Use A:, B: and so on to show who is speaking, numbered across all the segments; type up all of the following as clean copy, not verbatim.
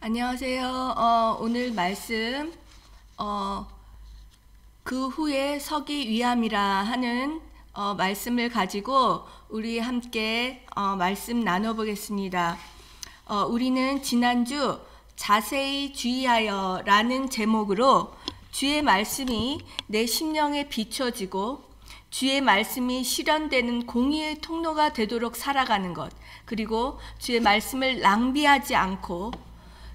A: 안녕하세요. 오늘 말씀 그 후에 서기 위함이라 하는 말씀을 가지고 우리 함께 말씀 나눠보겠습니다. 우리는 지난주 자세히 주의하여 라는 제목으로 주의 말씀이 내 심령에 비춰지고 주의 말씀이 실현되는 공의의 통로가 되도록 살아가는 것, 그리고 주의 말씀을 낭비하지 않고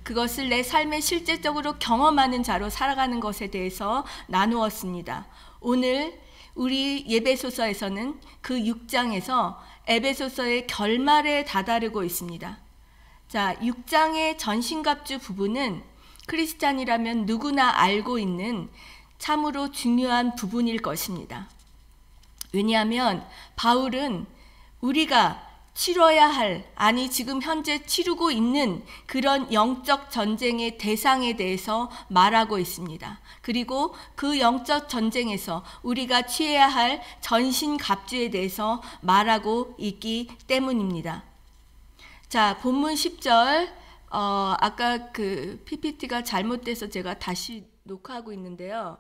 A: 그것을 내 삶에 실제적으로 경험하는 자로 살아가는 것에 대해서 나누었습니다. 오늘 우리 예배소서에서는 그 6장에서 에베소서의 결말에 다다르고 있습니다. 자, 6장의 전신갑주 부분은 크리스찬이라면 누구나 알고 있는 참으로 중요한 부분일 것입니다. 왜냐하면 바울은 우리가 치러야 할, 아니 지금 현재 치르고 있는 그런 영적 전쟁의 대상에 대해서 말하고 있습니다. 그리고 그 영적 전쟁에서 우리가 취해야 할 전신갑주에 대해서 말하고 있기 때문입니다. 자, 본문 10절, 아까 그 PPT가 잘못돼서 제가 다시 녹화하고 있는데요.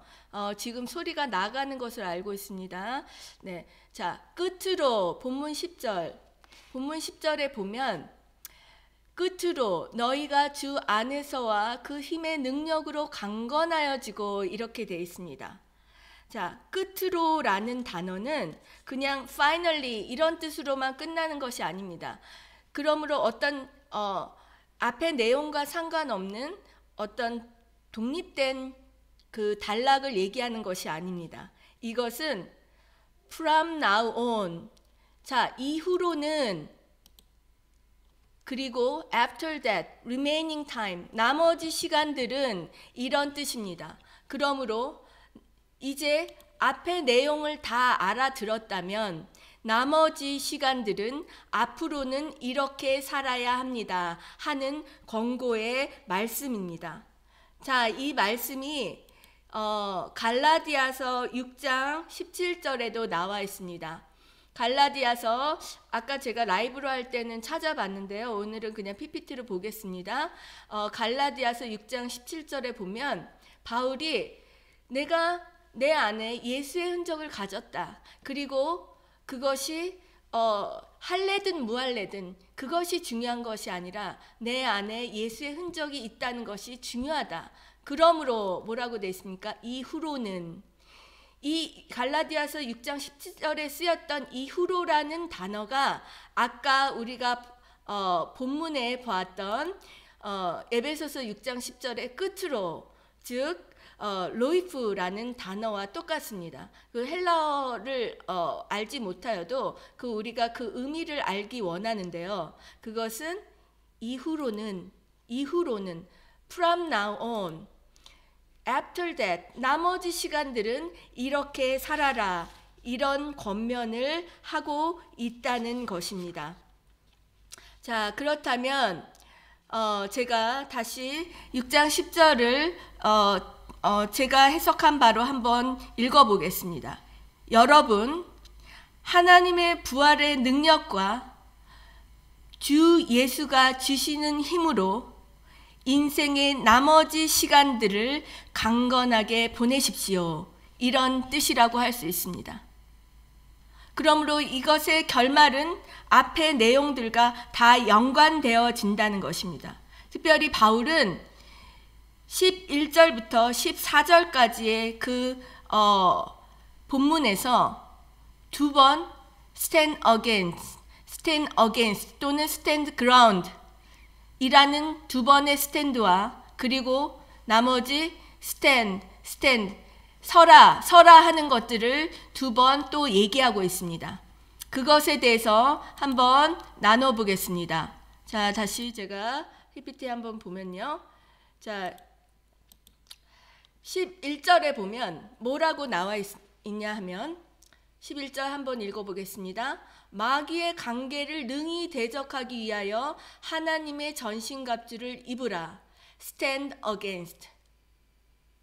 A: 지금 소리가 나가는 것을 알고 있습니다. 네, 자, 끝으로 본문 10절에 보면 끝으로 너희가 주 안에서와 그 힘의 능력으로 강건하여지고 이렇게 되어 있습니다. 자, 끝으로라는 단어는 그냥 finally 이런 뜻으로만 끝나는 것이 아닙니다. 그러므로 어떤 앞의 내용과 상관없는 어떤 독립된 그 단락을 얘기하는 것이 아닙니다. 이것은 from now on, 자, 이후로는, 그리고 after that, remaining time, 나머지 시간들은 이런 뜻입니다. 그러므로 이제 앞의 내용을 다 알아들었다면 나머지 시간들은 앞으로는 이렇게 살아야 합니다 하는 권고의 말씀입니다. 자, 이 말씀이 갈라디아서 6장 17절에도 나와 있습니다. 갈라디아서, 아까 제가 라이브로 할 때는 찾아봤는데요. 오늘은 그냥 PPT로 보겠습니다. 갈라디아서 6장 17절에 보면 바울이 내가 내 안에 예수의 흔적을 가졌다. 그리고 그것이 할래든 무할래든 그것이 중요한 것이 아니라 내 안에 예수의 흔적이 있다는 것이 중요하다. 그러므로 뭐라고 되어 있습니까? 이후로는, 이 갈라디아서 6장 17절에 쓰였던 이후로라는 단어가 아까 우리가 본문에 보았던 에베소서 6장 10절의 끝으로, 즉 로이프라는 단어와 똑같습니다. 그 헬라어를 알지 못하여도 우리가 그 의미를 알기 원하는데요. 그것은 이후로는 from now on, after that, 나머지 시간들은 이렇게 살아라, 이런 권면을 하고 있다는 것입니다. 자, 그렇다면 제가 다시 6장 10절을 제가 해석한 바로 한번 읽어보겠습니다. 여러분, 하나님의 부활의 능력과 주 예수가 주시는 힘으로 인생의 나머지 시간들을 강건하게 보내십시오. 이런 뜻이라고 할 수 있습니다. 그러므로 이것의 결말은 앞의 내용들과 다 연관되어진다는 것입니다. 특별히 바울은 11절부터 14절까지의 그 본문에서 두 번 stand against 또는 stand ground 이라는 두 번의 스탠드와, 그리고 나머지 stand, 서라 하는 것들을 두 번 또 얘기하고 있습니다. 그것에 대해서 한번 나눠보겠습니다. 자, 다시 제가 PPT 한번 보면요. 자, 11절에 보면 뭐라고 나와 있냐 하면 11절 한번 읽어보겠습니다. 마귀의 관계를 능히 대적하기 위하여 하나님의 전신갑주를 입으라. Stand against.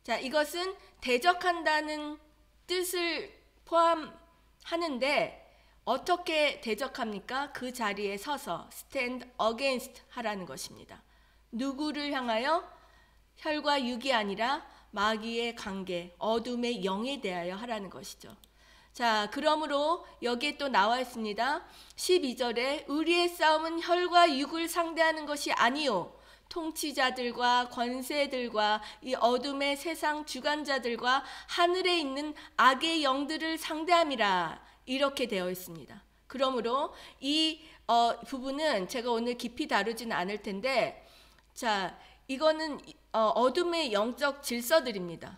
A: 자, 이것은 대적한다는 뜻을 포함하는데 어떻게 대적합니까? 그 자리에 서서 stand against 하라는 것입니다. 누구를 향하여? 혈과 육이 아니라 마귀의 관계, 어둠의 영에 대하여 하라는 것이죠. 자, 그러므로 여기에 또 나와 있습니다. 12절에 우리의 싸움은 혈과 육을 상대하는 것이 아니요 통치자들과 권세들과 이 어둠의 세상 주관자들과 하늘에 있는 악의 영들을 상대함이라, 이렇게 되어 있습니다. 그러므로 이 부분은 제가 오늘 깊이 다루지는 않을 텐데, 자, 이거는 어둠의 영적 질서들입니다.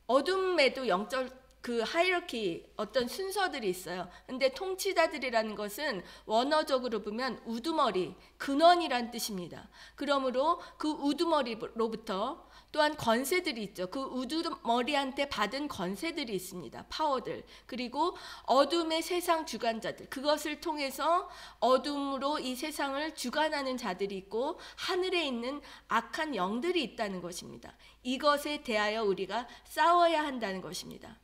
A: 어둠에도 영적 하이러키, 어떤 순서들이 있어요. 근데 통치자들이라는 것은 원어적으로 보면 우두머리, 근원이란 뜻입니다. 그러므로 그 우두머리로부터 또한 권세들이 있죠. 그 우두머리한테 받은 권세들이 있습니다. 파워들. 그리고 어둠의 세상 주관자들, 그것을 통해서 어둠으로 이 세상을 주관하는 자들이 있고 하늘에 있는 악한 영들이 있다는 것입니다. 이것에 대하여 우리가 싸워야 한다는 것입니다.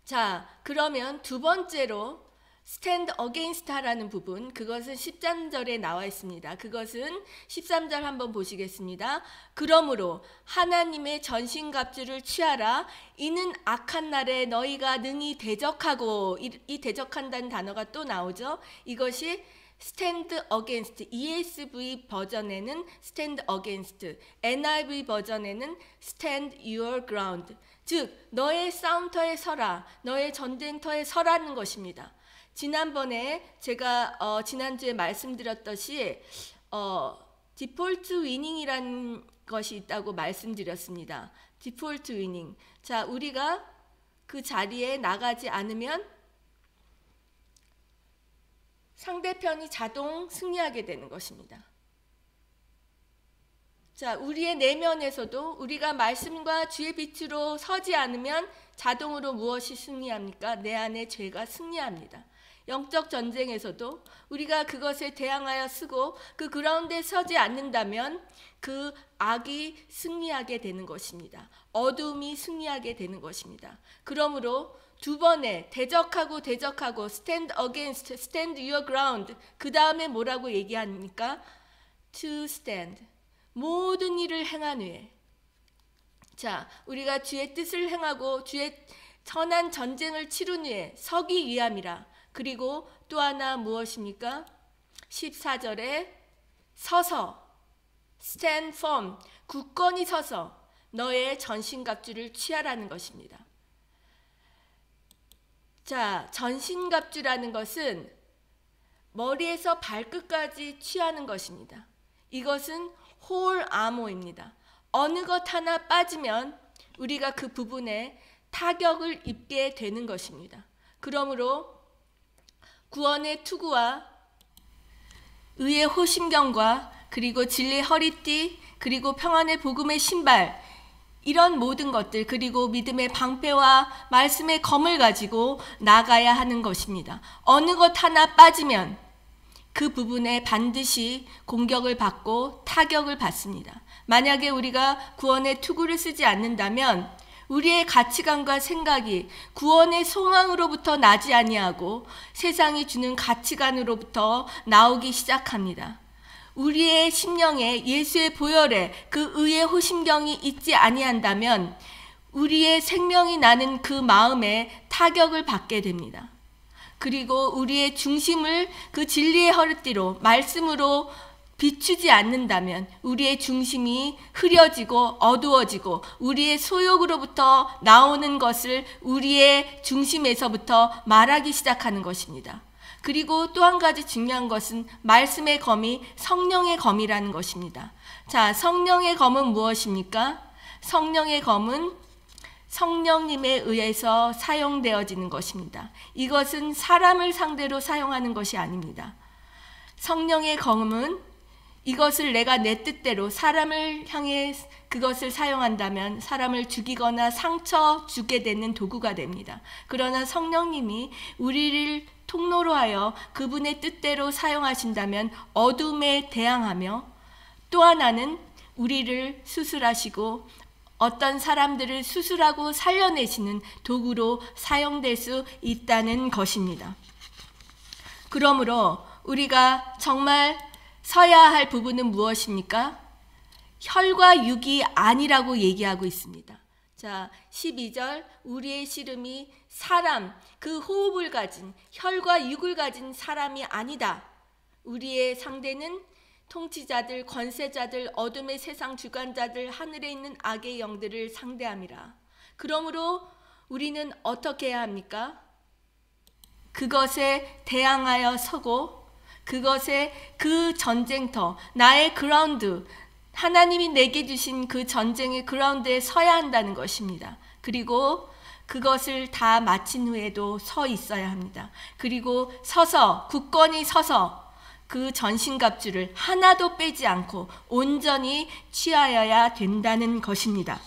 A: 자, 그러면 두 번째로 stand against 하라는 부분, 그것은 13절에 나와 있습니다. 그것은 13절 한번 보시겠습니다. 그러므로 하나님의 전신갑주를 취하라. 이는 악한 날에 너희가 능히 대적하고, 이 대적한다는 단어가 또 나오죠. 이것이 stand against, ESV 버전에는 stand against, NIV 버전에는 stand your ground, 즉 너의 싸움터에 서라, 너의 전쟁터에 서라는 것입니다. 지난번에 제가 지난주에 말씀드렸듯이 디폴트 위닝이라는 것이 있다고 말씀드렸습니다. 디폴트 위닝. 자, 우리가 그 자리에 나가지 않으면 상대편이 자동 승리하게 되는 것입니다. 자, 우리의 내면에서도 우리가 말씀과 주의 빛으로 서지 않으면 자동으로 무엇이 승리합니까? 내 안에 죄가 승리합니다. 영적 전쟁에서도 우리가 그것에 대항하여 쓰고 그 그라운드에 서지 않는다면 그 악이 승리하게 되는 것입니다. 어둠이 승리하게 되는 것입니다. 그러므로 두 번에 대적하고 stand against, stand your ground, 그 다음에 뭐라고 얘기합니까? to stand, 모든 일을 행한 후에. 자, 우리가 주의 뜻을 행하고 주의 선한 전쟁을 치룬 후에 서기 위함이라. 그리고 또 하나 무엇입니까? 14절에 서서, stand firm, 굳건히 서서 너의 전신갑주를 취하라는 것입니다. 자, 전신갑주라는 것은 머리에서 발끝까지 취하는 것입니다. 이것은 홀 아모입니다. 어느 것 하나 빠지면 우리가 그 부분에 타격을 입게 되는 것입니다. 그러므로 구원의 투구와 의의 호심경과 그리고 진리의 허리띠, 그리고 평안의 복음의 신발, 이런 모든 것들, 그리고 믿음의 방패와 말씀의 검을 가지고 나가야 하는 것입니다. 어느 것 하나 빠지면 그 부분에 반드시 공격을 받고 타격을 받습니다. 만약에 우리가 구원의 투구를 쓰지 않는다면 우리의 가치관과 생각이 구원의 소망으로부터 나지 아니하고 세상이 주는 가치관으로부터 나오기 시작합니다. 우리의 심령에 예수의 보혈에 그 의의 호심경이 있지 아니한다면 우리의 생명이 나는 그 마음에 타격을 받게 됩니다. 그리고 우리의 중심을 그 진리의 허리띠로, 말씀으로 비추지 않는다면 우리의 중심이 흐려지고 어두워지고 우리의 소욕으로부터 나오는 것을 우리의 중심에서부터 말하기 시작하는 것입니다. 그리고 또 한 가지 중요한 것은 말씀의 검이 성령의 검이라는 것입니다. 자, 성령의 검은 무엇입니까? 성령의 검은 성령님에 의해서 사용되어지는 것입니다. 이것은 사람을 상대로 사용하는 것이 아닙니다. 성령의 검은 이것을 내가 내 뜻대로 사람을 향해 그것을 사용한다면 사람을 죽이거나 상처 주게 되는 도구가 됩니다. 그러나 성령님이 우리를 통로로 하여 그분의 뜻대로 사용하신다면 어둠에 대항하며, 또 하나는 우리를 수술하시고 어떤 사람들을 수술하고 살려내시는 도구로 사용될 수 있다는 것입니다. 그러므로 우리가 정말 서야 할 부분은 무엇입니까? 혈과 육이 아니라고 얘기하고 있습니다. 자, 12절 우리의 씨름이 사람, 그 호흡을 가진 혈과 육을 가진 사람이 아니다. 우리의 상대는 통치자들, 권세자들, 어둠의 세상 주관자들, 하늘에 있는 악의 영들을 상대함이라. 그러므로 우리는 어떻게 해야 합니까? 그것에 대항하여 서고 그것에 그 전쟁터, 나의 그라운드, 하나님이 내게 주신 그 전쟁의 그라운드에 서야 한다는 것입니다. 그리고 그것을 다 마친 후에도 서 있어야 합니다. 그리고 서서, 굳건히 서서 그 전신갑주를 하나도 빼지 않고 온전히 취하여야 된다는 것입니다.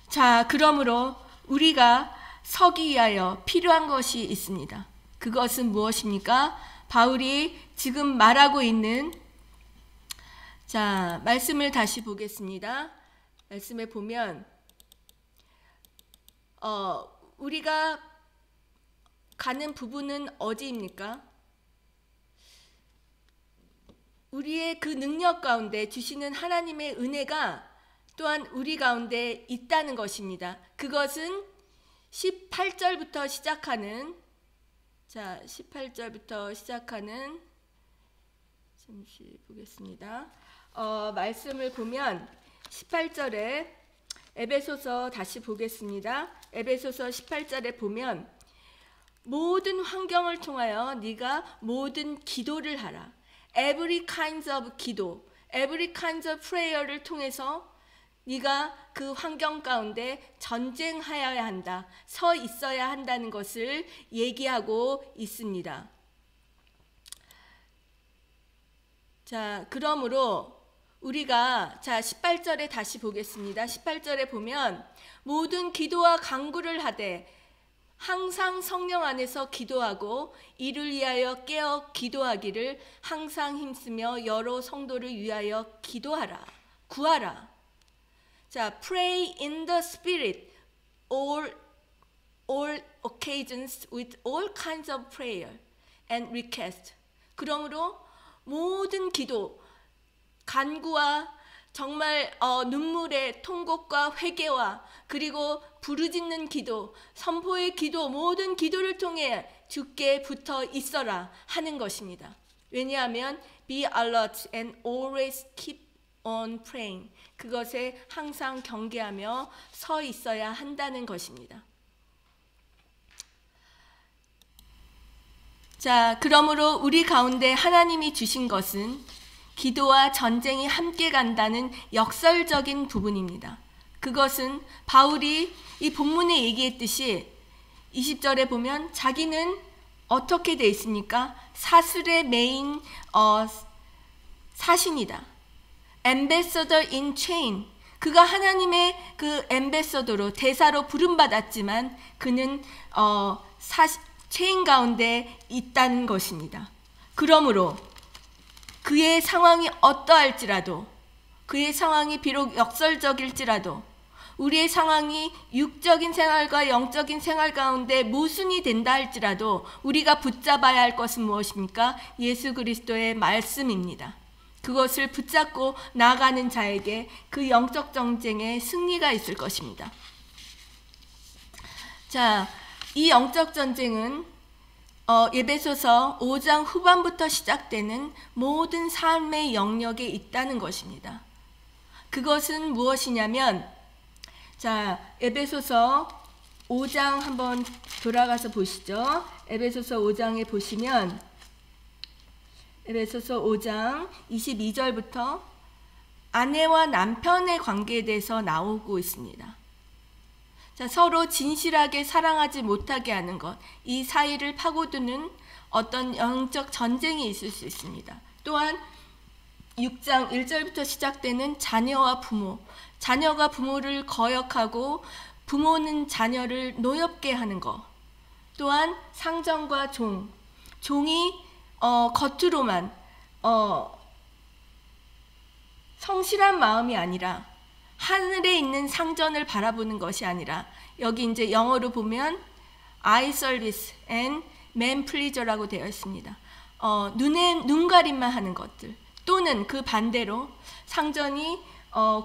A: 자, 그러므로 우리가 서기 위하여 필요한 것이 있습니다. 그것은 무엇입니까? 바울이 지금 말하고 있는, 자, 말씀을 다시 보겠습니다. 말씀에 보면 우리가 가는 부분은 어디입니까? 우리의 그 능력 가운데 주시는 하나님의 은혜가 또한 우리 가운데 있다는 것입니다. 그것은 18절부터 시작하는, 자, 18절부터 시작하는, 잠시 보겠습니다. 말씀을 보면 18절에 에베소서 다시 보겠습니다. 에베소서 18절에 보면 모든 환경을 통하여 네가 모든 기도를 하라. Every kinds of 기도, every kinds of prayer를 통해서 네가 그 환경 가운데 전쟁하여야 한다, 서 있어야 한다는 것을 얘기하고 있습니다. 자, 그러므로 우리가, 자, 18절에 다시 보겠습니다. 18절에 보면 모든 기도와 간구를 하되 항상 성령 안에서 기도하고 이를 위하여 깨어 기도하기를 항상 힘쓰며 여러 성도를 위하여 기도하라, 구하라. 자, pray in the spirit all occasions with all kinds of prayer and request. 그러므로 모든 기도, 간구와 정말 눈물의 통곡과 회개와 그리고 부르짖는 기도, 선포의 기도, 모든 기도를 통해 주께 붙어 있어라 하는 것입니다. 왜냐하면 be alert and always keep on praying. 그것에 항상 경계하며 서 있어야 한다는 것입니다. 자, 그러므로 우리 가운데 하나님이 주신 것은 기도와 전쟁이 함께 간다는 역설적인 부분입니다. 그것은 바울이 이 본문에 얘기했듯이 20절에 보면 자기는 어떻게 되어 있습니까? 사슬의 메인 사신이다. Ambassador in chain. 그가 하나님의 그 엠베서더로, 대사로 부름받았지만 그는 체인 가운데 있다는 것입니다. 그러므로 그의 상황이 어떠할지라도, 그의 상황이 비록 역설적일지라도, 우리의 상황이 육적인 생활과 영적인 생활 가운데 모순이 된다 할지라도 우리가 붙잡아야 할 것은 무엇입니까? 예수 그리스도의 말씀입니다. 그것을 붙잡고 나아가는 자에게 그 영적 전쟁에 승리가 있을 것입니다. 자, 이 영적 전쟁은 에베소서 5장 후반부터 시작되는 모든 삶의 영역에 있다는 것입니다. 그것은 무엇이냐면, 자, 에베소서 5장 한번 돌아가서 보시죠. 에베소서 5장에 보시면 에베소서 5장 22절부터 아내와 남편의 관계에 대해서 나오고 있습니다. 자, 서로 진실하게 사랑하지 못하게 하는 것, 이 사이를 파고드는 어떤 영적 전쟁이 있을 수 있습니다. 또한 6장 1절부터 시작되는 자녀와 부모, 자녀가 부모를 거역하고 부모는 자녀를 노엽게 하는 것, 또한 상전과 종이 겉으로만 성실한 마음이 아니라 하늘에 있는 상전을 바라보는 것이 아니라, 여기 이제 영어로 보면 eye service and man pleaser라고 되어 있습니다. 눈가림만 하는 것들, 또는 그 반대로 상전이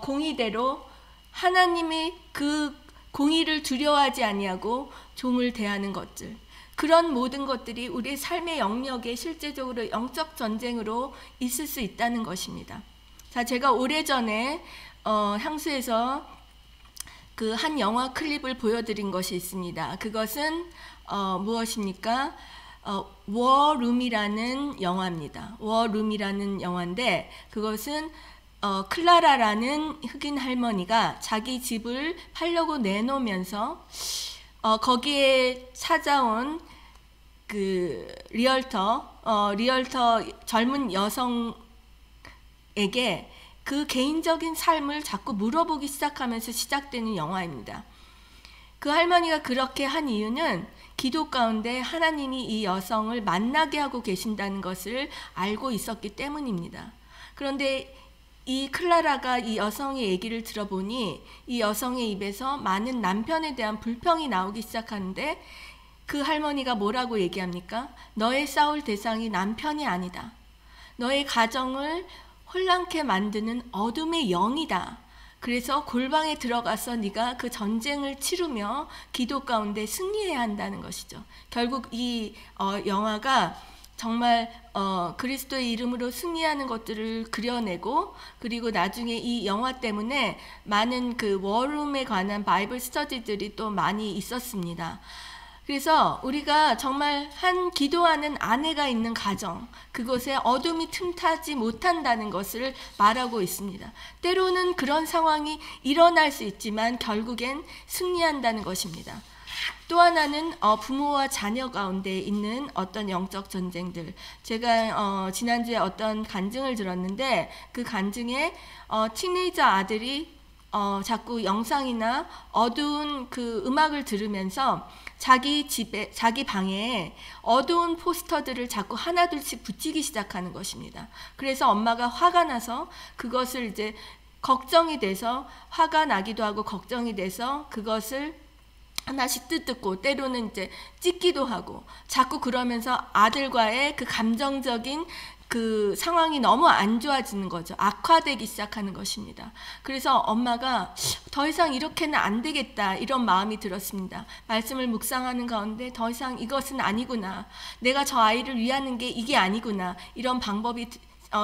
A: 공의대로 하나님의 그 공의를 두려워하지 아니하고 종을 대하는 것들, 그런 모든 것들이 우리의 삶의 영역에 실제적으로 영적 전쟁으로 있을 수 있다는 것입니다. 자, 제가 오래전에 향수에서 그 한 영화 클립을 보여드린 것이 있습니다. 그것은 무엇입니까? 워룸이라는 영화입니다. 워룸이라는 영화인데, 그것은 클라라라는 흑인 할머니가 자기 집을 팔려고 내놓으면서 거기에 찾아온 그 리얼터 젊은 여성에게 그 개인적인 삶을 자꾸 물어보기 시작하면서 시작되는 영화입니다. 그 할머니가 그렇게 한 이유는 기도 가운데 하나님이 이 여성을 만나게 하고 계신다는 것을 알고 있었기 때문입니다. 그런데 이 클라라가 이 여성의 얘기를 들어보니 이 여성의 입에서 많은 남편에 대한 불평이 나오기 시작하는데, 그 할머니가 뭐라고 얘기합니까? 너의 싸울 대상이 남편이 아니다. 너의 가정을 혼란케 만드는 어둠의 영이다. 그래서 골방에 들어가서 네가 그 전쟁을 치르며 기도 가운데 승리해야 한다는 것이죠. 결국 이 영화가 정말 그리스도의 이름으로 승리하는 것들을 그려내고, 그리고 나중에 이 영화 때문에 많은 그 워룸에 관한 바이블 스터디들이 또 많이 있었습니다. 그래서 우리가 정말 한 기도하는 아내가 있는 가정, 그곳에 어둠이 틈타지 못한다는 것을 말하고 있습니다. 때로는 그런 상황이 일어날 수 있지만 결국엔 승리한다는 것입니다. 또 하나는 부모와 자녀 가운데 있는 어떤 영적 전쟁들. 제가 지난주에 어떤 간증을 들었는데, 그 간증에 티네이저 아들이 자꾸 영상이나 어두운 그 음악을 들으면서 자기 방에 어두운 포스터들을 자꾸 하나둘씩 붙이기 시작하는 것입니다. 그래서 엄마가 화가 나서 그것을 이제 걱정이 돼서, 화가 나기도 하고 걱정이 돼서 그것을 하나씩 뜯고 때로는 이제 찢기도 하고, 자꾸 그러면서 아들과의 그 감정적인 그 상황이 너무 안 좋아지는 거죠. 악화되기 시작하는 것입니다. 그래서 엄마가 더 이상 이렇게는 안 되겠다, 이런 마음이 들었습니다. 말씀을 묵상하는 가운데 더 이상 이것은 아니구나, 내가 저 아이를 위하는 게 이게 아니구나, 이런 방법이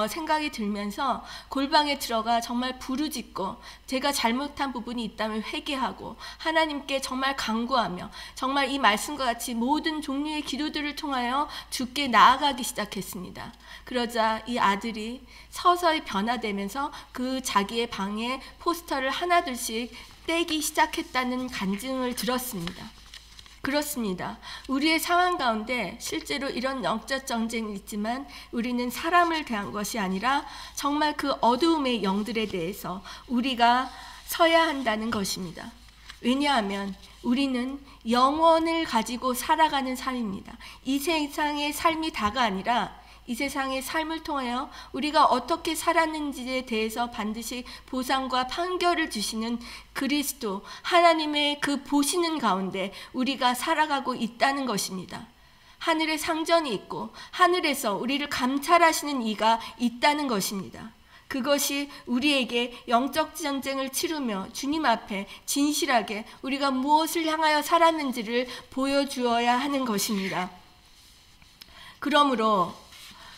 A: 생각이 들면서 골방에 들어가 정말 부르짖고, 제가 잘못한 부분이 있다면 회개하고 하나님께 정말 간구하며 정말 이 말씀과 같이 모든 종류의 기도들을 통하여 주께 나아가기 시작했습니다. 그러자 이 아들이 서서히 변화되면서 그 자기의 방에 포스터를 하나둘씩 떼기 시작했다는 간증을 들었습니다. 그렇습니다. 우리의 상황 가운데 실제로 이런 영적 전쟁이 있지만 우리는 사람을 대한 것이 아니라 정말 그 어두움의 영들에 대해서 우리가 서야 한다는 것입니다. 왜냐하면 우리는 영원을 가지고 살아가는 삶입니다. 이 세상의 삶이 다가 아니라 이 세상의 삶을 통하여 우리가 어떻게 살았는지에 대해서 반드시 보상과 판결을 주시는 그리스도, 하나님의 그 보시는 가운데 우리가 살아가고 있다는 것입니다. 하늘에 상전이 있고 하늘에서 우리를 감찰하시는 이가 있다는 것입니다. 그것이 우리에게 영적 전쟁을 치르며 주님 앞에 진실하게 우리가 무엇을 향하여 살았는지를 보여주어야 하는 것입니다. 그러므로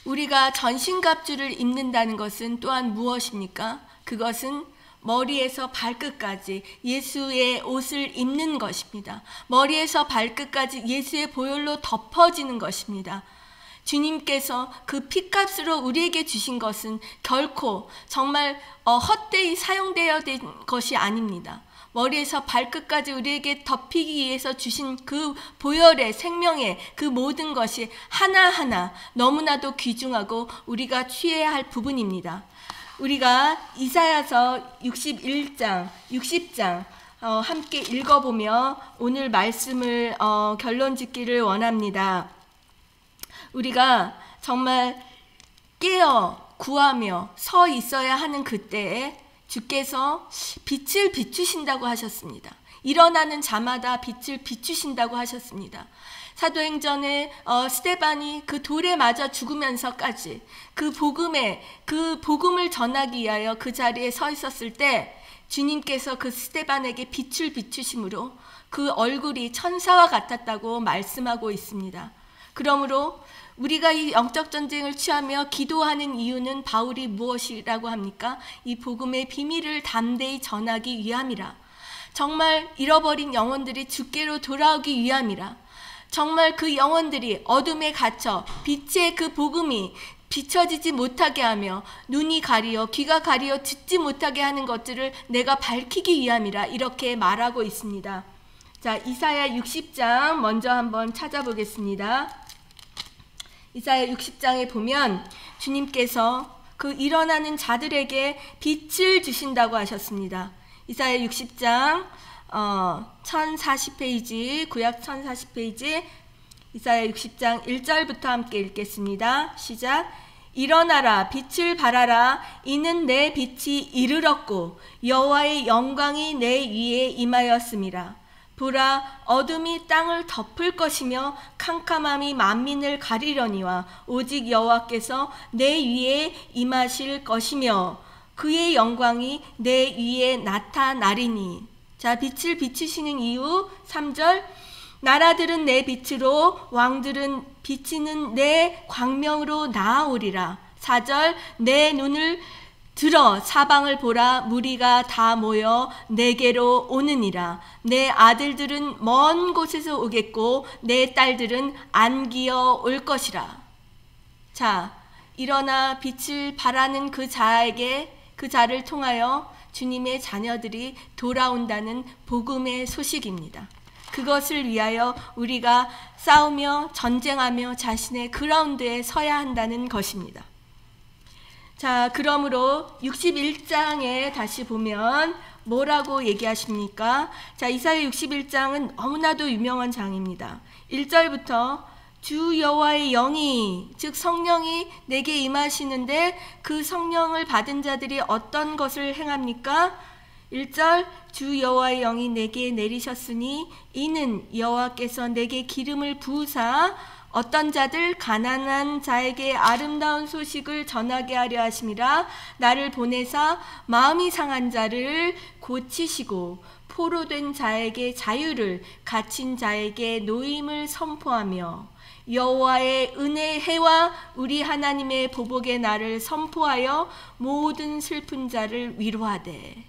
A: 우리가 전신갑주를 입는다는 것은 또한 무엇입니까? 그것은 머리에서 발끝까지 예수의 옷을 입는 것입니다. 머리에서 발끝까지 예수의 보혈로 덮어지는 것입니다. 주님께서 그 피값으로 우리에게 주신 것은 결코 정말 헛되이 사용되어야 된 것이 아닙니다. 머리에서 발끝까지 우리에게 덮이기 위해서 주신 그 보혈의 생명의 그 모든 것이 하나하나 너무나도 귀중하고 우리가 취해야 할 부분입니다. 우리가 이사야서 61장, 60장 함께 읽어보며 오늘 말씀을 결론 짓기를 원합니다. 우리가 정말 깨어 구하며 서 있어야 하는 그때에 주께서 빛을 비추신다고 하셨습니다. 일어나는 자마다 빛을 비추신다고 하셨습니다. 사도행전에 스데반이 그 돌에 맞아 죽으면서까지 그 복음을 전하기 위하여 그 자리에 서 있었을 때 주님께서 그 스데반에게 빛을 비추심으로 그 얼굴이 천사와 같았다고 말씀하고 있습니다. 그러므로 우리가 이 영적 전쟁을 취하며 기도하는 이유는 바울이 무엇이라고 합니까? 이 복음의 비밀을 담대히 전하기 위함이라. 정말 잃어버린 영혼들이 주께로 돌아오기 위함이라. 정말 그 영혼들이 어둠에 갇혀 빛의 그 복음이 비춰지지 못하게 하며 눈이 가리어 귀가 가리어 듣지 못하게 하는 것들을 내가 밝히기 위함이라 이렇게 말하고 있습니다. 자, 이사야 60장 먼저 한번 찾아보겠습니다. 이사야 60장에 보면 주님께서 그 일어나는 자들에게 빛을 주신다고 하셨습니다. 이사야 60장 1040페이지, 구약 1040페이지, 이사야 60장 1절부터 함께 읽겠습니다. 시작. 일어나라, 빛을 발하라. 이는 내 빛이 이르렀고 여호와의 영광이 내 위에 임하였음이라. 보라, 어둠이 땅을 덮을 것이며 캄캄함이 만민을 가리려니와 오직 여호와께서 내 위에 임하실 것이며 그의 영광이 내 위에 나타나리니. 자, 빛을 비추시는 이유 3절. 나라들은 내 빛으로, 왕들은 비치는 내 광명으로 나아오리라. 4절. 내 눈을 들어 사방을 보라. 무리가 다 모여 내게로 오느니라. 내 아들들은 먼 곳에서 오겠고 내 딸들은 안기어 올 것이라. 자, 일어나 빛을 발하는 그 자에게, 그 자를 통하여 주님의 자녀들이 돌아온다는 복음의 소식입니다. 그것을 위하여 우리가 싸우며 전쟁하며 자신의 그라운드에 서야 한다는 것입니다. 자, 그러므로 61장에 다시 보면 뭐라고 얘기하십니까? 자, 이사야 61장은 너무나도 유명한 장입니다. 1절부터 주 여호와의 영이, 즉 성령이 내게 임하시는데 그 성령을 받은 자들이 어떤 것을 행합니까? 1절. 주 여호와의 영이 내게 내리셨으니 이는 여호와께서 내게 기름을 부으사 어떤 자들, 가난한 자에게 아름다운 소식을 전하게 하려 하심이라. 나를 보내사 마음이 상한 자를 고치시고 포로된 자에게 자유를, 갇힌 자에게 노임을 선포하며 여호와의 은혜의 해와 우리 하나님의 보복의 날을 선포하여 모든 슬픈 자를 위로하되.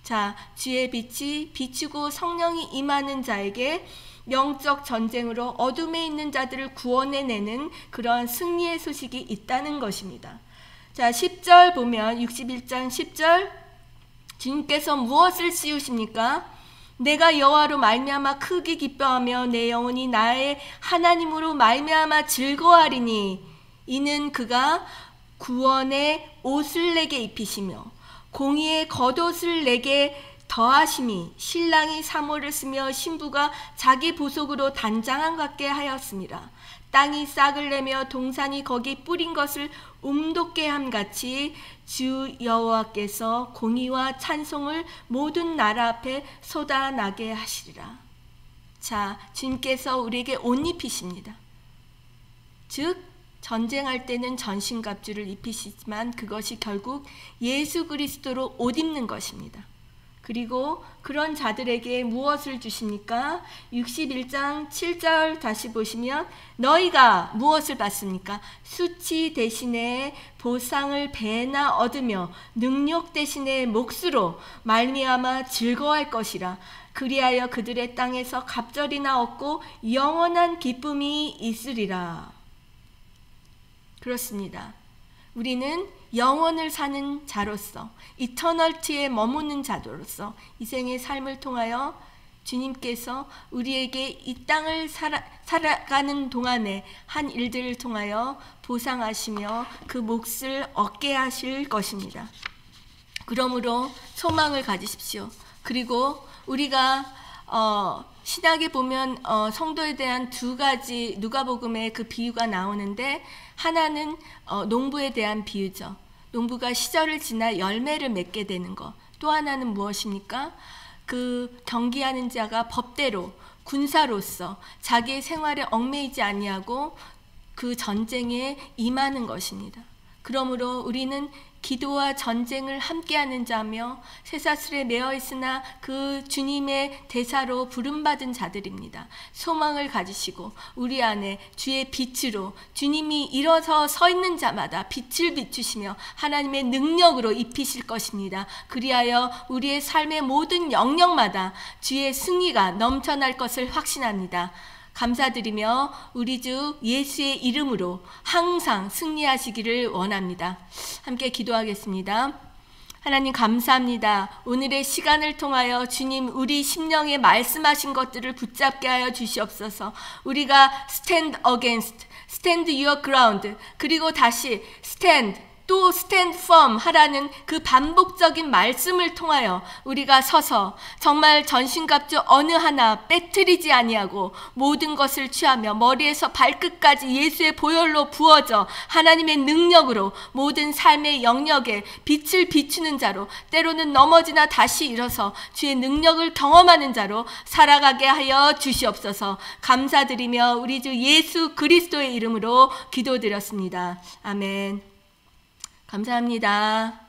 A: 자, 주의 빛이 비추고 성령이 임하는 자에게 영적 전쟁으로 어둠에 있는 자들을 구원해내는 그런 승리의 소식이 있다는 것입니다. 자, 10절 보면 61장 10절. 주님께서 무엇을 씌우십니까? 내가 여호와로 말미암아 크게 기뻐하며 내 영혼이 나의 하나님으로 말미암아 즐거워하리니 이는 그가 구원의 옷을 내게 입히시며 공의의 겉옷을 내게 더하심이 신랑이 사모를 쓰며 신부가 자기 보석으로 단장한 같게 하였습니다. 땅이 싹을 내며 동산이 거기 뿌린 것을 움돋게 함같이 주 여호와께서 공의와 찬송을 모든 나라 앞에 쏟아나게 하시리라. 자, 주님께서 우리에게 옷 입히십니다. 즉 전쟁할 때는 전신갑주를 입히시지만 그것이 결국 예수 그리스도로 옷 입는 것입니다. 그리고 그런 자들에게 무엇을 주십니까? 61장 7절 다시 보시면 너희가 무엇을 받습니까? 수치 대신에 보상을 배나 얻으며 능력 대신에 몫으로 말미암아 즐거워할 것이라. 그리하여 그들의 땅에서 갑절이나 얻고 영원한 기쁨이 있으리라. 그렇습니다. 우리는 영원을 사는 자로서, 이터널티에 머무는 자로서 이 생의 삶을 통하여 주님께서 우리에게 이 땅을 살아가는 동안에 한 일들을 통하여 보상하시며 그 몫을 얻게 하실 것입니다. 그러므로 소망을 가지십시오. 그리고 우리가 신약에 보면 성도에 대한 두 가지 누가복음의 그 비유가 나오는데 하나는 농부에 대한 비유죠. 농부가 시절을 지나 열매를 맺게 되는 것. 또 하나는 무엇입니까? 그 경기하는 자가 법대로 군사로서 자기의 생활에 얽매이지 아니하고 그 전쟁에 임하는 것입니다. 그러므로 우리는 기도와 전쟁을 함께하는 자며 쇠사슬에 매어 있으나 그 주님의 대사로 부름받은 자들입니다. 소망을 가지시고 우리 안에 주의 빛으로 주님이 일어서 서 있는 자마다 빛을 비추시며 하나님의 능력으로 입히실 것입니다. 그리하여 우리의 삶의 모든 영역마다 주의 승리가 넘쳐날 것을 확신합니다. 감사드리며 우리 주 예수의 이름으로 항상 승리하시기를 원합니다. 함께 기도하겠습니다. 하나님 감사합니다. 오늘의 시간을 통하여 주님 우리 심령에 말씀하신 것들을 붙잡게 하여 주시옵소서. 우리가 stand against, stand your ground, 그리고 다시 stand, 또 stand firm 하라는 그 반복적인 말씀을 통하여 우리가 서서 정말 전신갑주 어느 하나 빼뜨리지 아니하고 모든 것을 취하며 머리에서 발끝까지 예수의 보혈로 부어져 하나님의 능력으로 모든 삶의 영역에 빛을 비추는 자로, 때로는 넘어지나 다시 일어서 주의 능력을 경험하는 자로 살아가게 하여 주시옵소서. 감사드리며 우리 주 예수 그리스도의 이름으로 기도드렸습니다. 아멘. 감사합니다.